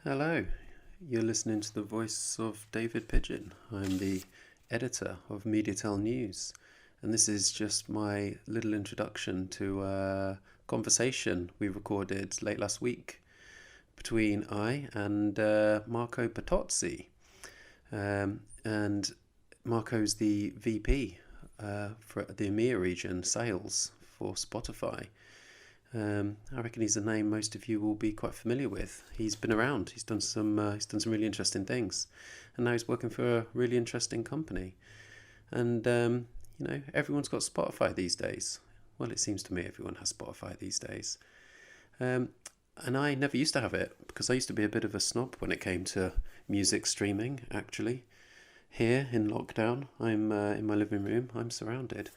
Hello, you're listening to the voice of David Pidgeon. I'm the editor of Mediatel News, and this is just my little introduction to a conversation we recorded late last week between I and Marco Bertozzi. And Marco's the VP for the EMEA region sales for Spotify. I reckon he's a name most of you will be quite familiar with. He's been around. He's done some really interesting things, and now he's working for a really interesting company. And everyone's got Spotify these days. Well, it seems to me everyone has Spotify these days. And I never used to have it because I used to be a bit of a snob when it came to music streaming. Actually, here in lockdown, I'm in my living room. I'm surrounded,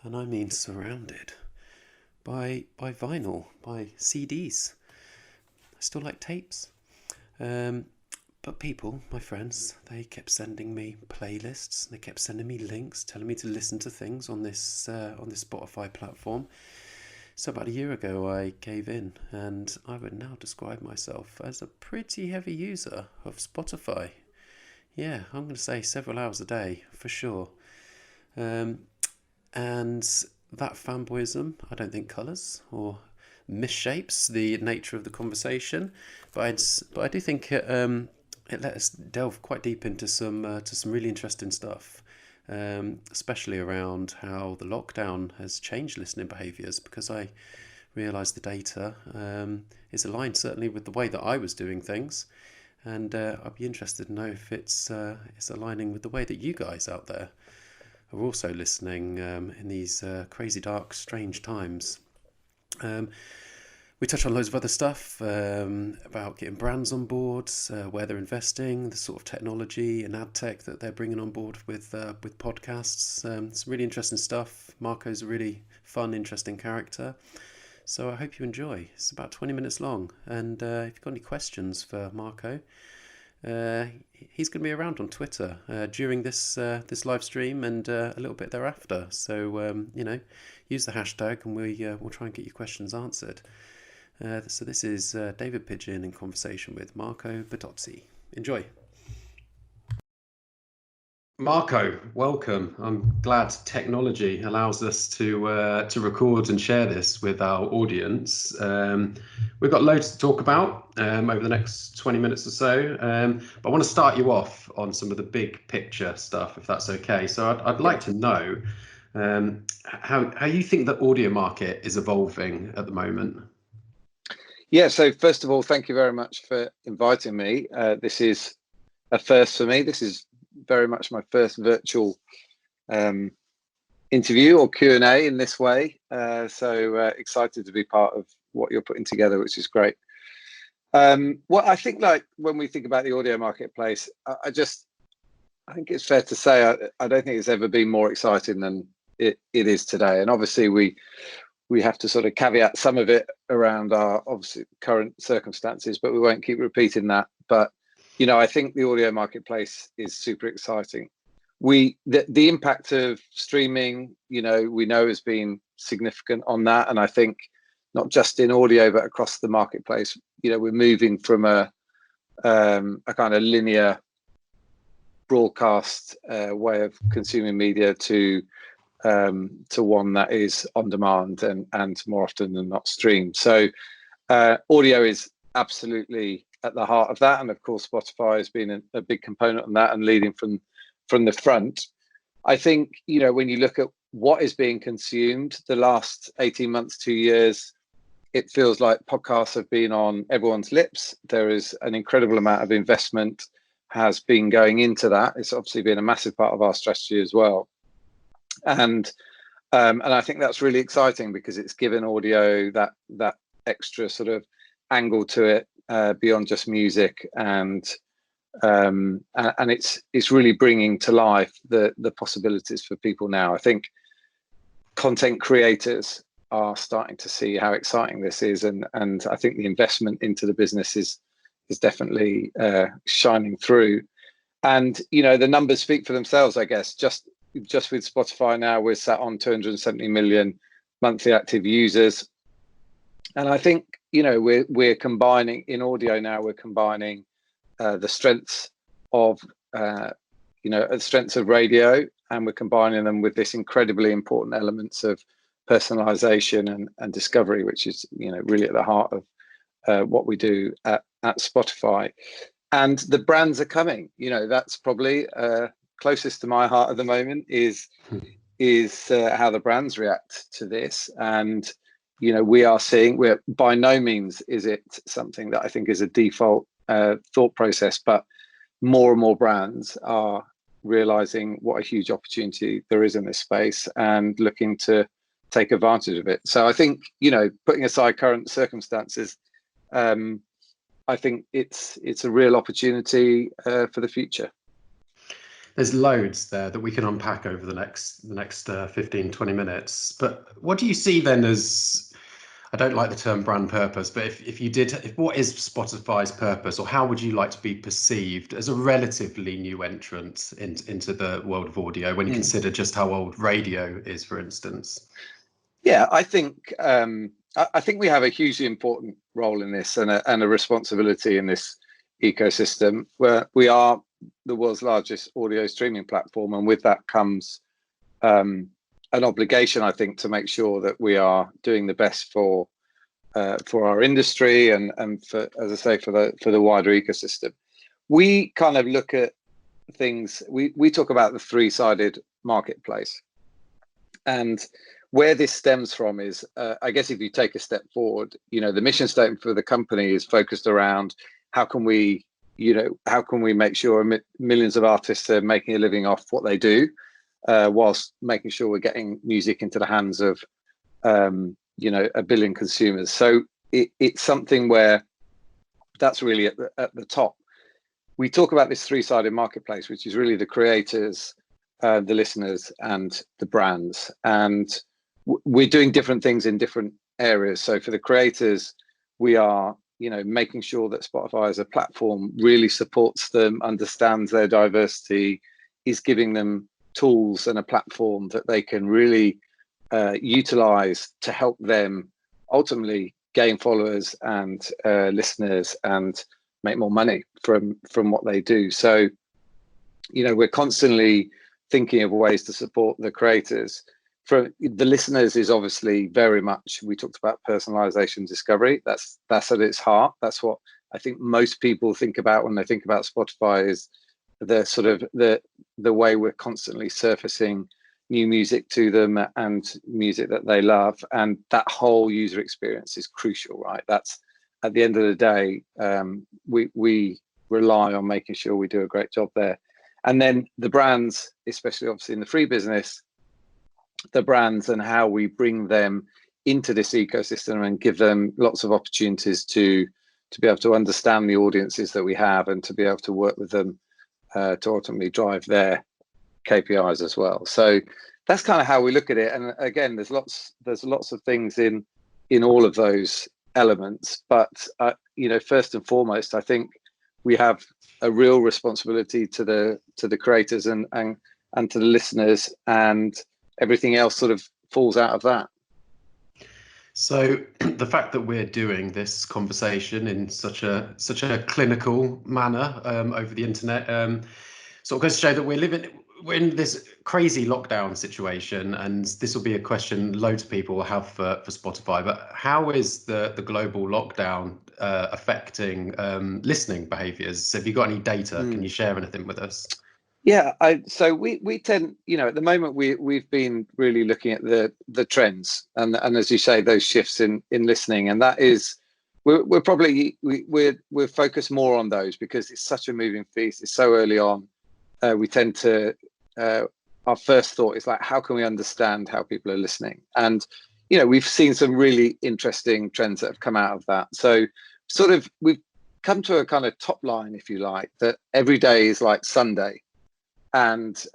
and I mean surrounded by vinyl, by CDs. I still like tapes. But people, my friends, they kept sending me playlists. They kept sending me links, telling me to listen to things on this Spotify platform. So about a year ago, I gave in, and I would now describe myself as a pretty heavy user of Spotify. Yeah, I'm going to say several hours a day for sure. And that fanboyism, I don't think colours or misshapes the nature of the conversation, but I do think it let us delve quite deep into some really interesting stuff, especially around how the lockdown has changed listening behaviours, because I realised the data is aligned certainly with the way that I was doing things, and I'd be interested to know if it's aligning with the way that you guys out there are also listening in these crazy, dark, strange times. We touch on loads of other stuff about getting brands on board, where they're investing, the sort of technology and ad tech that they're bringing on board with podcasts. It's really interesting stuff. Marco's a really fun, interesting character. So I hope you enjoy. It's about 20 minutes long. And if you've got any questions for Marco, he's going to be around on Twitter during this live stream and a little bit thereafter. So use the hashtag, and we'll try and get your questions answered. So this is David Pidgeon in conversation with Marco Bertozzi. Enjoy. Marco, welcome. I'm glad technology allows us to record and share this with our audience. We've got loads to talk about over the next 20 minutes or so, but I want to start you off on some of the big picture stuff, if that's okay. So I'd like to know how you think the audio market is evolving at the moment. Yeah, so first of all, thank you very much for inviting me. This is a first for me. This is very much my first virtual interview or Q&A in this way. So excited to be part of what you're putting together, which is great. What I think, like when we think about the audio marketplace, I think it's fair to say I don't think it's ever been more exciting than it is today. And obviously we have to sort of caveat some of it around our obviously current circumstances, but we won't keep repeating that. But I think the audio marketplace is super exciting. The impact of streaming, we know has been significant on that. And I think not just in audio, but across the marketplace, we're moving from a kind of linear broadcast way of consuming media to one that is on demand and more often than not streamed. So audio is absolutely at the heart of that, and of course Spotify has been a big component on that and leading from the front. I think when you look at what is being consumed the last 18 months, 2 years, it feels like podcasts have been on everyone's lips. There is an incredible amount of investment has been going into that. It's obviously been a massive part of our strategy as well, and I think that's really exciting because it's given audio that extra sort of angle to it beyond just music, and it's really bringing to life the possibilities for people now. I think content creators are starting to see how exciting this is, and I think the investment into the business is definitely shining through. And the numbers speak for themselves, I guess. Just with Spotify now, we're sat on 270 million monthly active users. And I think we're combining in audio now. We're combining the strengths of the strengths of radio, and we're combining them with this incredibly important elements of personalization and discovery, which is really at the heart of what we do at Spotify. And the brands are coming. That's probably closest to my heart at the moment is how the brands react to this. And we're by no means is it something that I think is a default thought process, but more and more brands are realizing what a huge opportunity there is in this space and looking to take advantage of it. So I think, putting aside current circumstances, I think it's a real opportunity for the future. There's loads there that we can unpack over the next 15, 20 minutes. But what do you see then as, I don't like the term brand purpose, but if what is Spotify's purpose, or how would you like to be perceived as a relatively new entrant into the world of audio when you consider just how old radio is, for instance? Yeah, I think we have a hugely important role in this and a responsibility in this ecosystem, where we are the world's largest audio streaming platform, and with that comes an obligation, I think, to make sure that we are doing the best for our industry and for, as I say, for the wider ecosystem. We kind of look at things. We talk about the three-sided marketplace, and where this stems from is, I guess, if you take a step forward, the mission statement for the company is focused around how can we make sure millions of artists are making a living off what they do, whilst making sure we're getting music into the hands of, 1 billion consumers. So it's something where that's really at the top. We talk about this three-sided marketplace, which is really the creators, the listeners, and the brands. And we're doing different things in different areas. So for the creators, we are, making sure that Spotify as a platform really supports them, understands their diversity, is giving them tools and a platform that they can really utilize to help them ultimately gain followers and listeners and make more money from what they do. So, we're constantly thinking of ways to support the creators. For the listeners is obviously very much, we talked about personalization discovery. That's at its heart. That's what I think most people think about when they think about Spotify, is the sort of the way we're constantly surfacing new music to them and music that they love. And that whole user experience is crucial, right? That's at the end of the day, we rely on making sure we do a great job there. And then the brands, especially obviously in the free business, the brands and how we bring them into this ecosystem and give them lots of opportunities to be able to understand the audiences that we have and to be able to work with them to ultimately drive their KPIs as well. So that's kind of how we look at it. And again, there's lots of things in all of those elements. But first and foremost, I think we have a real responsibility to the creators and to the listeners, and everything else sort of falls out of that. So the fact that we're doing this conversation in such a clinical manner over the internet sort of goes to show that we're in this crazy lockdown situation, and this will be a question loads of people will have for Spotify. But how is the global lockdown affecting listening behaviours? Have you got any data? Can you share anything with us? Yeah, so we tend, at the moment we've been really looking at the trends and as you say, those shifts in listening, and that is we're probably we're focused more on those because it's such a moving feast. It's so early on. We tend to our first thought is like, how can we understand how people are listening? And we've seen some really interesting trends that have come out of that. So sort of we've come to a kind of top line, if you like, that every day is like Sunday. And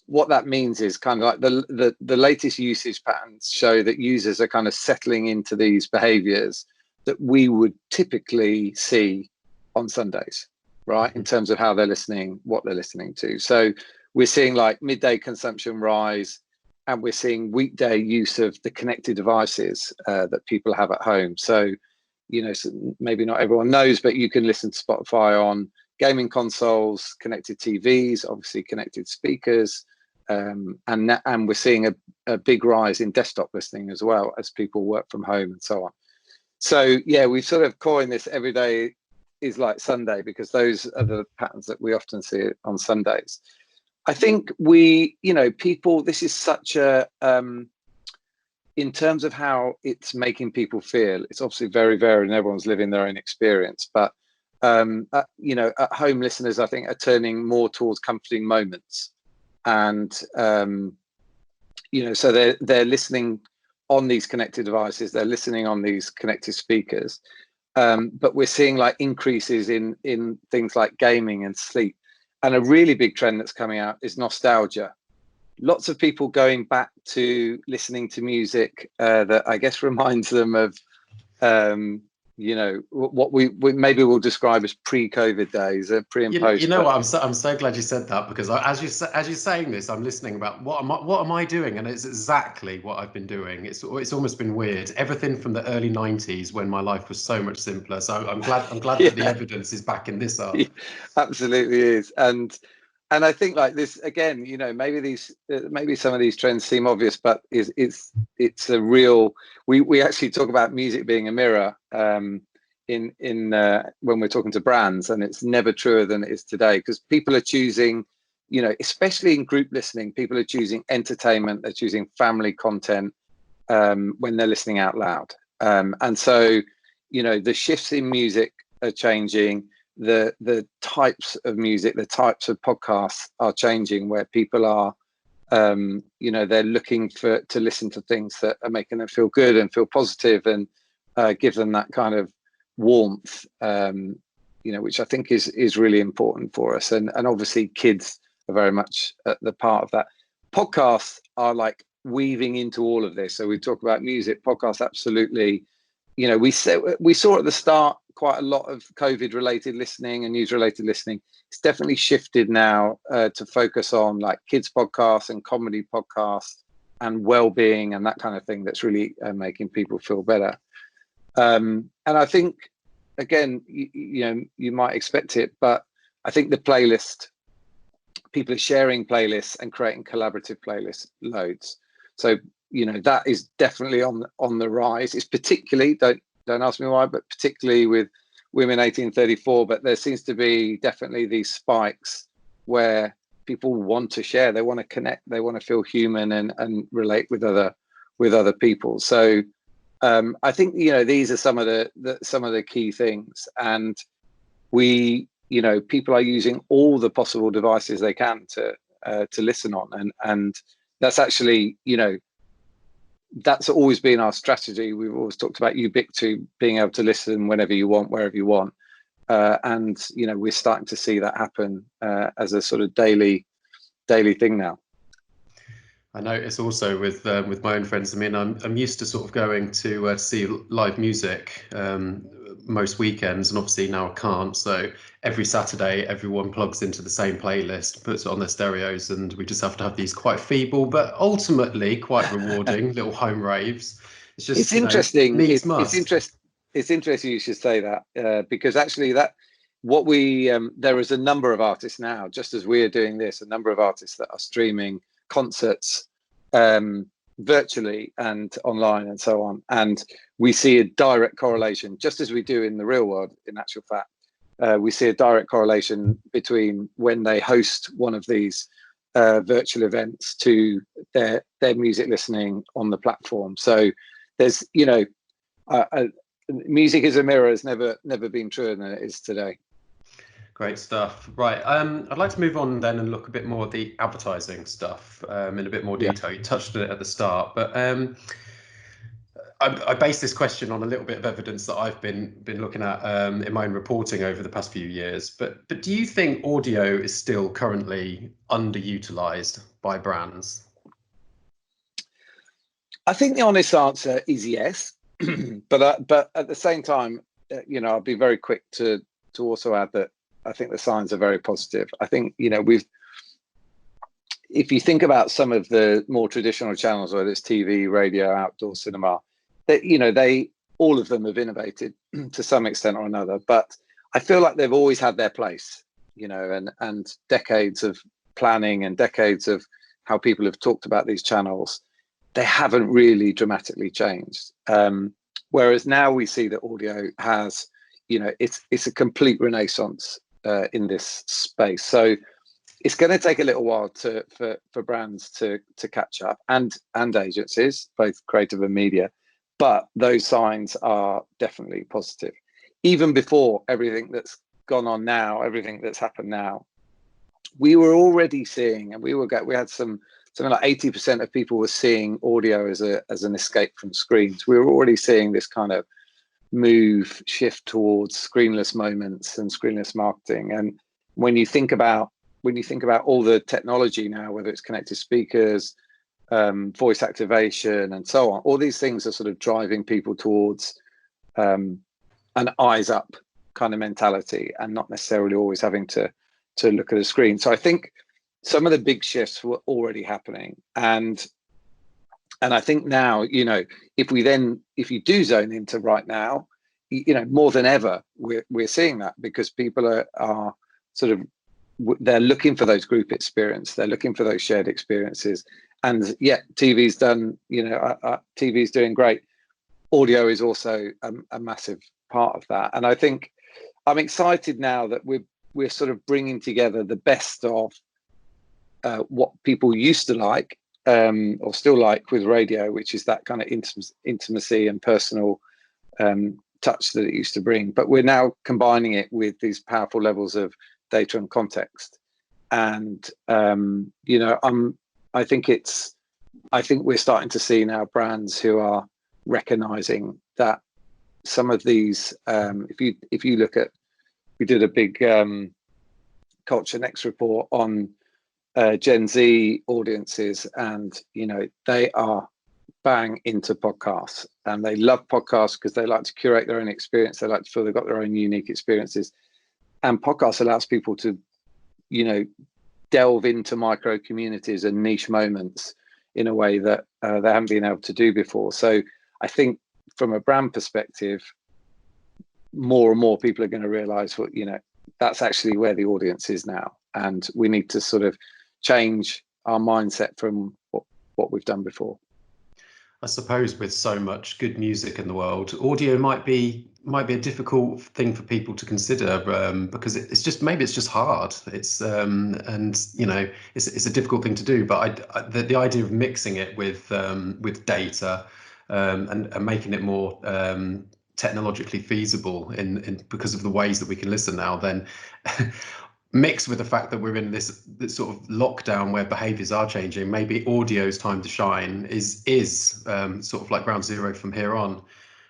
what that means is kind of like the latest usage patterns show that users are kind of settling into these behaviors that we would typically see on Sundays, right? In terms of how they're listening, what they're listening to. So we're seeing like midday consumption rise, and we're seeing weekday use of the connected devices that people have at home. So maybe not everyone knows, but you can listen to Spotify on gaming consoles, connected TVs, obviously connected speakers, and we're seeing a big rise in desktop listening as well as people work from home and so on. So yeah, we've sort of coined this every day is like Sunday, because those are the patterns that we often see on Sundays. I think people, this is such a, in terms of how it's making people feel, it's obviously very varied and everyone's living their own experience. But, at home listeners, I think, are turning more towards comforting moments. And, so they're listening on these connected devices, they're listening on these connected speakers. But we're seeing like increases in things like gaming and sleep. And a really big trend that's coming out is nostalgia. Lots of people going back to listening to music that I guess reminds them of, what we maybe we'll describe as pre-COVID days, pre and post. You know what? I'm so glad you said that, because as you're saying this, I'm listening about what am I doing, and it's exactly what I've been doing. It's almost been weird. Everything from the early '90s when my life was so much simpler. So I'm glad Yeah. that the evidence is backing this up. Yeah, absolutely is. And I think like this again, maybe some of these trends seem obvious, but it's a real. We actually talk about music being a mirror in when we're talking to brands, and it's never truer than it is today, because people are choosing, especially in group listening, people are choosing entertainment, they're choosing family content when they're listening out loud, and so the shifts in music are changing. The types of music, the types of podcasts are changing, where people are they're looking to listen to things that are making them feel good and feel positive, and give them that kind of warmth, which I think is really important for us. And obviously kids are very much at the part of that. Podcasts are like weaving into all of this. So we talk about music, podcasts, absolutely. We saw at the start quite a lot of COVID related listening and news related listening. It's definitely shifted now to focus on like kids podcasts and comedy podcasts and well-being and that kind of thing. That's really making people feel better. And I think, again, you might expect it, but I think the playlist, people are sharing playlists and creating collaborative playlists loads. So that is definitely on the rise. It's particularly, don't ask me why, but particularly with Women 1834. But there seems to be definitely these spikes where people want to share, they want to connect, they want to feel human and relate with other people. So I think these are some of the key things, and people are using all the possible devices they can to listen on, and that's actually that's always been our strategy. We've always talked about ubiquity, being able to listen whenever you want, wherever you want, and we're starting to see that happen as a sort of daily thing now. I notice also with my own friends. I mean, I'm used to sort of going to see live music most weekends, and obviously now I can't. So every Saturday, everyone plugs into the same playlist, puts it on their stereos, and we just have to have these quite feeble, but ultimately quite rewarding little home raves. It's just interesting. Needs must. It's interesting you should say that because actually there is a number of artists now, just as we're doing this, a number of artists that are streaming concerts virtually and online and so on, and we see a direct correlation, just as we do in the real world. In actual fact, we see a direct correlation between when they host one of these virtual events to their music listening on the platform. So there's music is a mirror has never been truer than it is today. Great stuff. Right. I'd like to move on then and look a bit more at the advertising stuff in a bit more detail. You touched on it at the start, but I base this question on a little bit of evidence that I've been looking at in my own reporting over the past few years. But do you think audio is still currently underutilized by brands? I think the honest answer is yes, but at the same time, I'll be very quick to also add that I think the signs are very positive. I think, if you think about some of the more traditional channels, whether it's TV, radio, outdoor cinema, that, all of them have innovated to some extent or another, but I feel like they've always had their place, you know, and decades of planning and decades of how people have talked about these channels, they haven't really dramatically changed. Whereas now we see that audio has, you know, it's a complete renaissance in this space. So it's going to take a little while for brands to catch up, and agencies, both creative and media, but those signs are definitely positive. Even before everything that's gone on now, everything that's happened now, we were already seeing, and we had something like 80% of people were seeing audio as an escape from screens. We were already seeing this kind of shift towards screenless moments and screenless marketing. And when you think about all the technology now, whether it's connected speakers, voice activation, and so on, all these things are sort of driving people towards an eyes up kind of mentality, and not necessarily always having to look at a screen. So I think some of the big shifts were already happening, and I think now, you know, if you do zone into right now, you know, more than ever, we're seeing that, because people are sort of, they're looking for those group experience, they're looking for those shared experiences, and yeah, TV's done, you know, TV's doing great. Audio is also a massive part of that, and I think I'm excited now that we're sort of bringing together the best of what people used to like, or still like with radio, which is that kind of intimacy and personal touch that it used to bring. But we're now combining it with these powerful levels of data and context. And you know, I think we're starting to see now brands who are recognizing that some of these, if you look at, we did a big Culture Next report on Gen Z audiences, and you know, they are bang into podcasts, and they love podcasts because they like to curate their own experience. They like to feel they've got their own unique experiences, and podcasts allows people to, you know, delve into micro communities and niche moments in a way that they haven't been able to do before. So I think from a brand perspective, more and more people are going to realize what, you know, that's actually where the audience is now, and we need to sort of change our mindset from what we've done before. I suppose with so much good music in the world, audio might be a difficult thing for people to consider, because it's just hard. It's and you know, it's a difficult thing to do. But the idea of mixing it with data and making it more technologically feasible in because of the ways that we can listen now, then mixed with the fact that we're in this sort of lockdown where behaviors are changing, maybe audio's time to shine is sort of like ground zero from here on.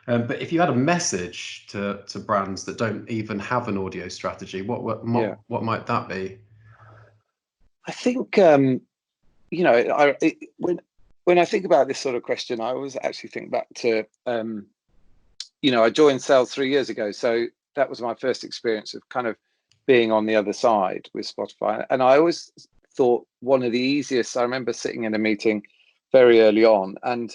But if you had a message to brands that don't even have an audio strategy, what might that be? I think you know, when I think about this sort of question, I always actually think back to you know, I joined sales 3 years ago, so that was my first experience of kind of being on the other side with Spotify. And I always thought one of the easiest, I remember sitting in a meeting very early on, and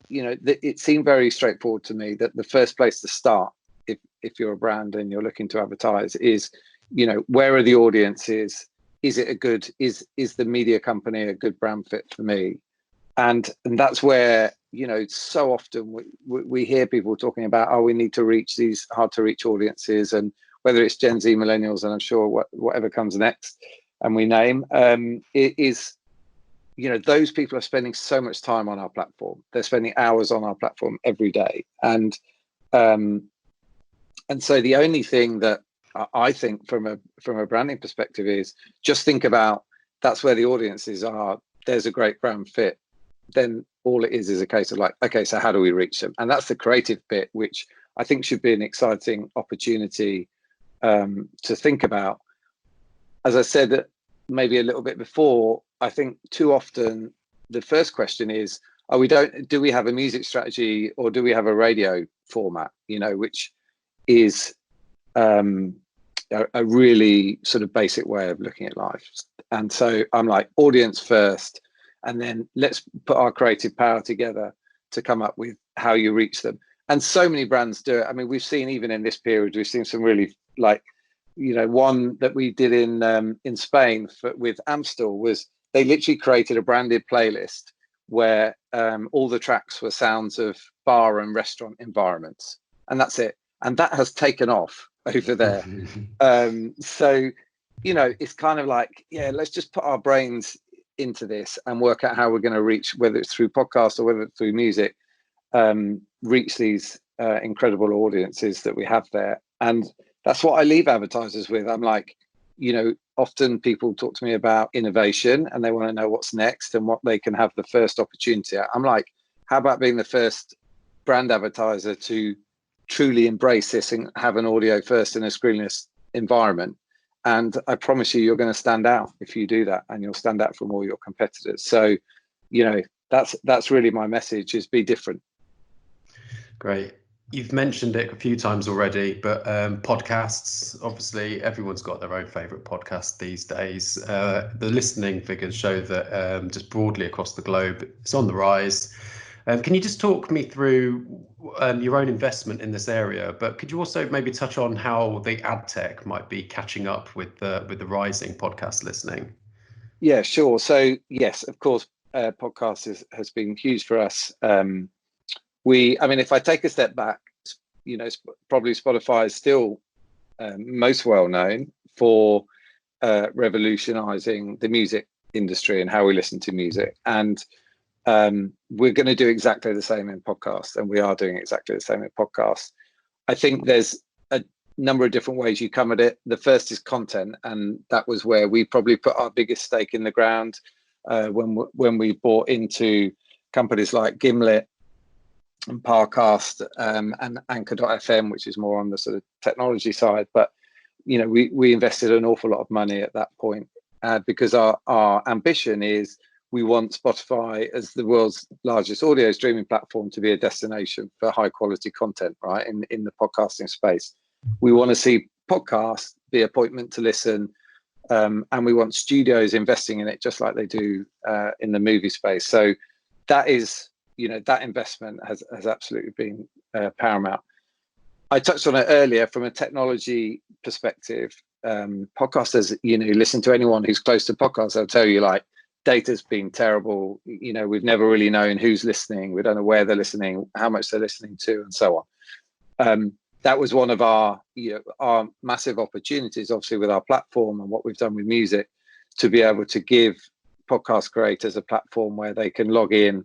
you know, it seemed very straightforward to me that the first place to start, if you're a brand and you're looking to advertise, is, you know, where are the audiences? Is the media company a good brand fit for me? And that's where, you know, so often we hear people talking about, oh, we need to reach these hard to reach audiences, and whether it's Gen Z, millennials, and I'm sure whatever comes next and we name, it is, you know, those people are spending so much time on our platform. They're spending hours on our platform every day. And so the only thing that I think from a branding perspective is just think about, that's where the audiences are. There's a great brand fit. Then all it is a case of like, okay, so how do we reach them? And that's the creative bit, which I think should be an exciting opportunity to think about. As I said maybe a little bit before, I think too often the first question is, do we have a music strategy, or do we have a radio format, you know, which is a really sort of basic way of looking at life. And so I'm like, audience first, and then let's put our creative power together to come up with how you reach them. and so many brands do it. I mean, we've seen, even in this period, we've seen some really, like, one that we did in Spain with Amstel was they literally created a branded playlist where all the tracks were sounds of bar and restaurant environments, and that's it. And that has taken off over there. So, it's kind of like, yeah, let's just put our brains into this and work out how we're going to reach, whether it's through podcast or whether it's through music, reach these incredible audiences that we have there. And that's what I leave advertisers with. I'm like, often people talk to me about innovation and they want to know what's next and what they can have the first opportunity at. I'm like, how about being the first brand advertiser to truly embrace this and have an audio first in a screenless environment? And I promise you, you're going to stand out if you do that, and you'll stand out from all your competitors. So, that's really my message, is be different. Great. You've mentioned it a few times already, but podcasts, obviously everyone's got their own favorite podcast these days. The listening figures show that just broadly across the globe, it's on the rise. Can you just talk me through your own investment in this area, but could you also maybe touch on how the ad tech might be catching up with the rising podcast listening? Yeah, sure. So yes, of course, podcast has been huge for us. If I take a step back, probably Spotify is still most well known for revolutionizing the music industry and how we listen to music. And we're going to do exactly the same in podcasts, and we are doing exactly the same in podcasts. I think there's a number of different ways you come at it. The first is content, and that was where we probably put our biggest stake in the ground when we bought into companies like Gimlet and Parcast and Anchor.fm, which is more on the sort of technology side. But we invested an awful lot of money at that point because our ambition is, we want Spotify, as the world's largest audio streaming platform, to be a destination for high quality content, right? In the podcasting space. We want to see podcasts be appointment to listen, and we want studios investing in it just like they do in the movie space. So that is, that investment has absolutely been paramount. I touched on it earlier from a technology perspective. Podcasters, listen to anyone who's close to podcasts, they'll tell you, like, data's been terrible. We've never really known who's listening. We don't know where they're listening, how much they're listening to, and so on. That was one of our massive opportunities, obviously, with our platform and what we've done with music, to be able to give podcast creators a platform where they can log in,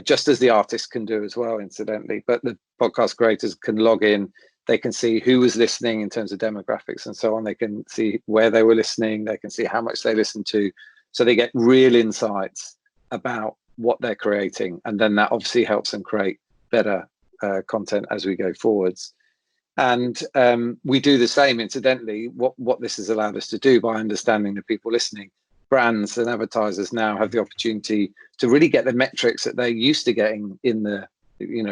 just as the artists can do as well, incidentally. But the podcast creators can log in. They can see who was listening in terms of demographics and so on. They can see where they were listening. They can see how much they listened to. So they get real insights about what they're creating. And then that obviously helps them create better content as we go forwards. And we do the same, incidentally. What this has allowed us to do, by understanding the people listening, brands and advertisers now have the opportunity to really get the metrics that they're used to getting in the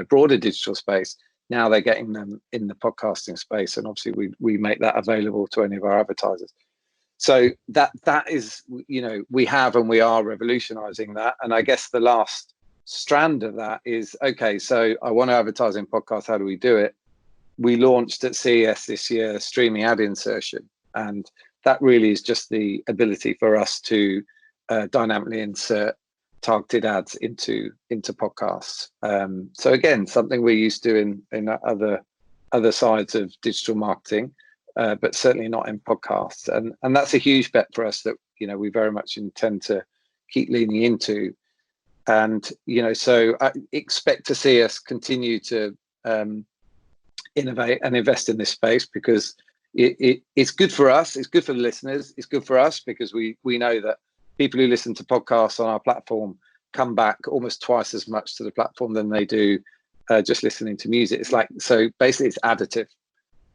broader digital space. Now they're getting them in the podcasting space. And obviously we make that available to any of our advertisers. So that is, we have and we are revolutionizing that. And I guess the last strand of that is, okay, so I want to advertise in podcasts. How do we do it? We launched at CES this year streaming ad insertion. And that really is just the ability for us to dynamically insert targeted ads into podcasts. So again, something we're used to in other sides of digital marketing. But certainly not in podcasts, and that's a huge bet for us that we very much intend to keep leaning into, and so I expect to see us continue to innovate and invest in this space, because it's good for us, it's good for the listeners, it's good for us, because we know that people who listen to podcasts on our platform come back almost twice as much to the platform than they do just listening to music. It's like, so basically it's additive.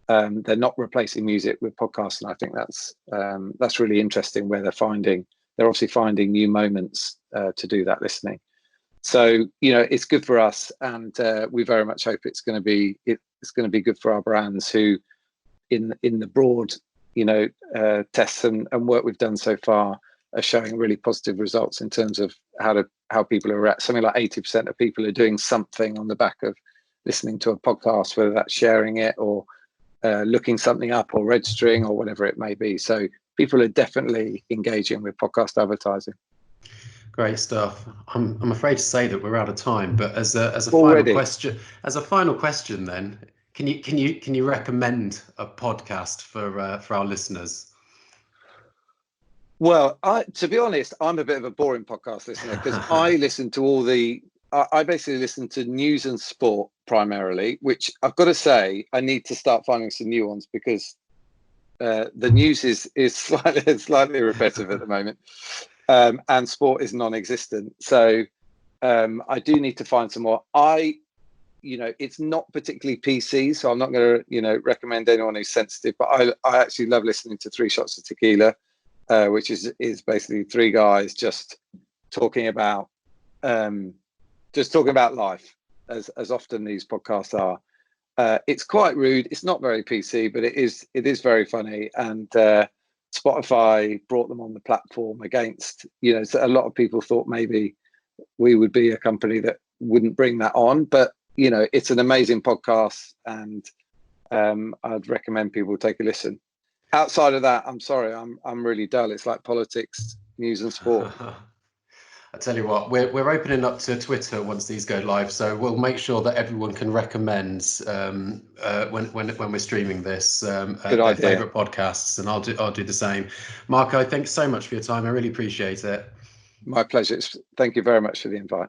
They're not replacing music with podcasts, and I think that's really interesting, where they're obviously finding new moments to do that listening. So it's good for us, and we very much hope it's going to be good for our brands, who in the broad tests and work we've done so far are showing really positive results in terms of how people are at. Something like 80% of people are doing something on the back of listening to a podcast, whether that's sharing it or looking something up or registering or whatever it may be. So people are definitely engaging with podcast advertising. Great stuff. I'm afraid to say that we're out of time, but as a Already? final question, then can you recommend a podcast for our listeners? Well, to be honest, I'm a bit of a boring podcast listener because I listen to I basically listen to news and sport primarily, which I've got to say, I need to start finding some new ones because the news is slightly repetitive at the moment, and sport is non-existent. So I do need to find some more. It's not particularly PC, so I'm not going to, recommend anyone who's sensitive, but I actually love listening to Three Shots of Tequila, which is basically three guys just talking about life, as often these podcasts are. It's quite rude. It's not very PC, but it is very funny. And Spotify brought them on the platform against, so a lot of people thought maybe we would be a company that wouldn't bring that on, but it's an amazing podcast, and I'd recommend people take a listen. Outside of that, I'm sorry, I'm really dull. It's like politics, news and sport. I tell you what, we're opening up to Twitter once these go live, so we'll make sure that everyone can recommend when we're streaming this their favourite podcasts, and I'll do the same. Marco, thanks so much for your time. I really appreciate it. My pleasure. Thank you very much for the invite.